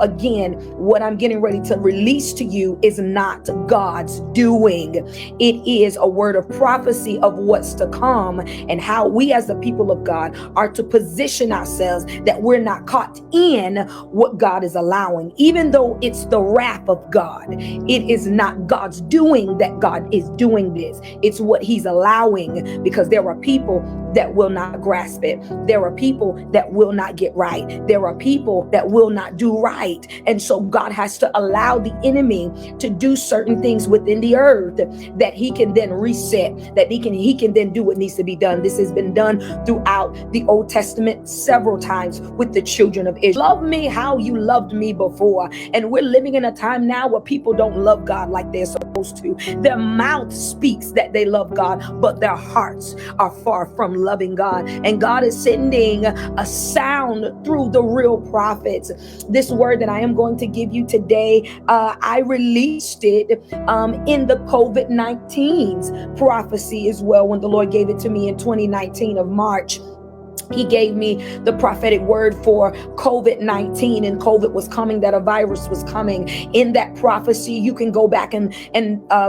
again, what I'm getting ready to release to you is not God's doing. It is a word of prophecy of what's to come, and how we as the people of God are to position ourselves that we're not caught in what God is allowing. Even though it's the wrath of God, it is not God's doing that God is doing this. It's what he's allowing, because there are people that will not grasp it. There are people that will not get right. There are people that will not do right. And so God has to allow the enemy to do certain things within the earth that he can then reset, that he can then do what needs to be done. This has been done throughout the Old Testament several times with the children of Israel. Love me how you loved me before. And we're living in a time now where people don't love God like they're supposed to. Their mouth speaks that they love God, but their hearts are far from loving God. And God is sending a sound through the real prophets. This word that I am going to give you today, I released it in the COVID-19's prophecy as well, when the Lord gave it to me in 2019 of March. He gave me the prophetic word for COVID-19, and COVID was coming, that a virus was coming. In that prophecy, you can go back and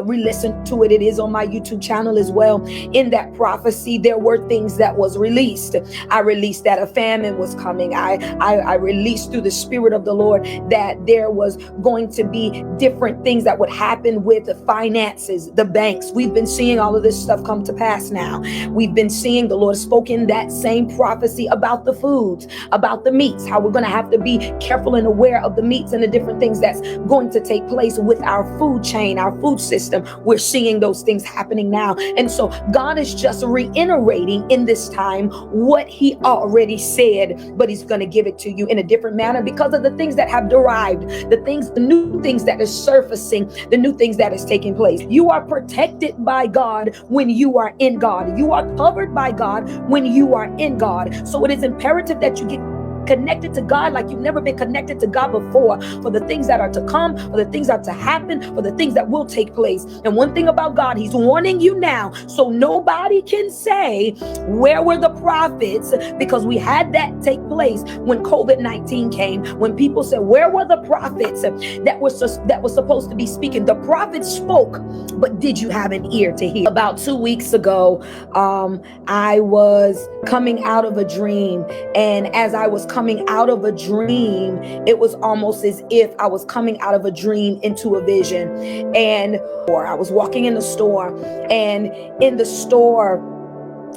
re-listen to it. It is on my YouTube channel as well. In that prophecy, there were things that was released. I released that a famine was coming. I released through the Spirit of the Lord that there was going to be different things that would happen with the finances, the banks. We've been seeing all of this stuff come to pass now. We've been seeing the Lord spoken that same prophecy about the foods, about the meats, how we're going to have to be careful and aware of the meats and the different things that's going to take place with our food chain, our food system. We're seeing those things happening now. And so God is just reiterating in this time what he already said, but he's going to give it to you in a different manner because of the things that have derived, the new things that is surfacing, the new things that is taking place. You are protected by God when you are in God. You are covered by God when you are in God. So it is imperative that you get connected to God like you've never been connected to God before, for the things that are to come, for the things that are to happen, for the things that will take place. And one thing about God, he's warning you now, so nobody can say, where were the prophets? Because we had that take place when COVID-19 came, when people said, where were the prophets that were supposed to be speaking? The prophets spoke, but did you have an ear to hear? About 2 weeks ago, I was coming out of a dream, and as I was coming out of a dream, it was almost as if I was coming out of a dream into a vision. And or I was walking in the store, and in the store,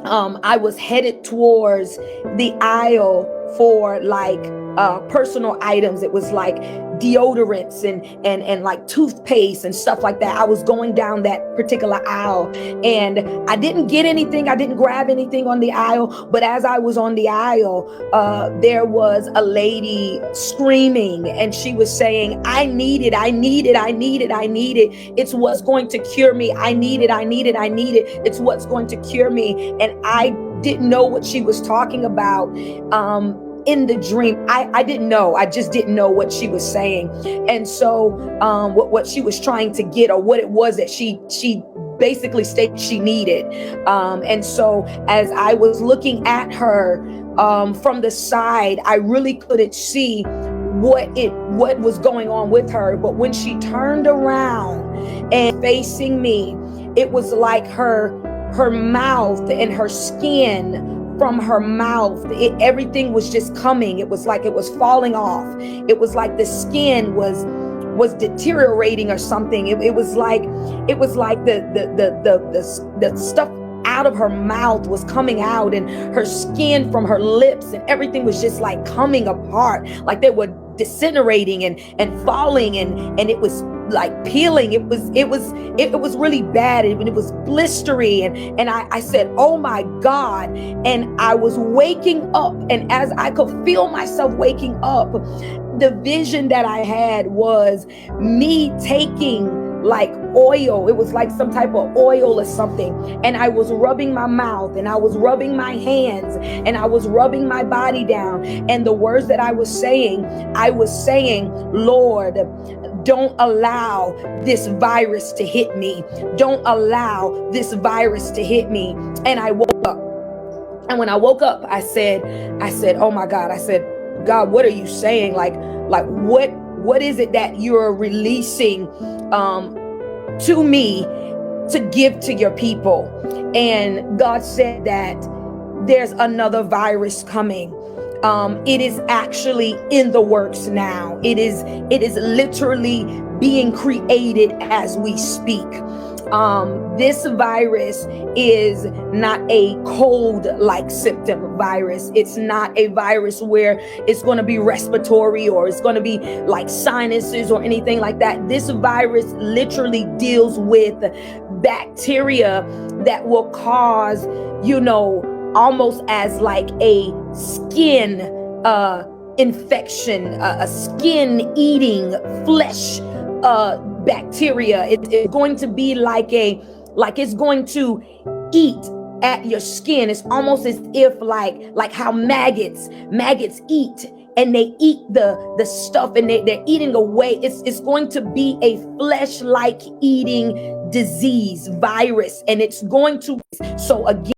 I was headed towards the aisle for like personal items. It was like deodorants and like toothpaste and stuff like that. I was going down that particular aisle, and I didn't get anything. I didn't grab anything on the aisle. But as I was on the aisle, there was a lady screaming, and she was saying, I need it. I need it. I need it. I need it. It's what's going to cure me. I need it. I need it. I need it. It's what's going to cure me. And I didn't know what she was talking about. In the dream, I didn't know. I just didn't know what she was saying. And so what she was trying to get, or what it was that she basically stated she needed. And so as I was looking at her from the side, I really couldn't see what was going on with her. But when she turned around and facing me, it was like her mouth and her skin, from her mouth, everything was just coming. It was like it was falling off. It was like the skin was deteriorating or something. It was like the stuff out of her mouth was coming out, and her skin from her lips and everything was just like coming apart, like they were disintegrating and falling, and it was like peeling. It was really bad. It was blistery, and I said, oh my God. And I was waking up, and as I could feel myself waking up, the vision that I had was me taking like oil. It was like some type of oil or something. And I was rubbing my mouth, and I was rubbing my hands, and I was rubbing my body down. And the words that I was saying, Lord, don't allow this virus to hit me. Don't allow this virus to hit me. And I woke up. And when I woke up, I said, oh my God, I said, God, what are you saying? Like what is it that you're releasing to me to give to your people? And God said that there's another virus coming. It is actually in the works now. It is literally being created as we speak. This virus is not a cold-like symptom virus. It's not a virus where it's going to be respiratory or it's going to be like sinuses or anything like that. This virus literally deals with bacteria that will cause, almost as like a skin infection, a skin eating flesh bacteria. It's going to be like it's going to eat at your skin. It's almost as if like how maggots eat, and they eat the stuff, and they're eating away. It's going to be a flesh-like eating disease virus, and it's going to. So again,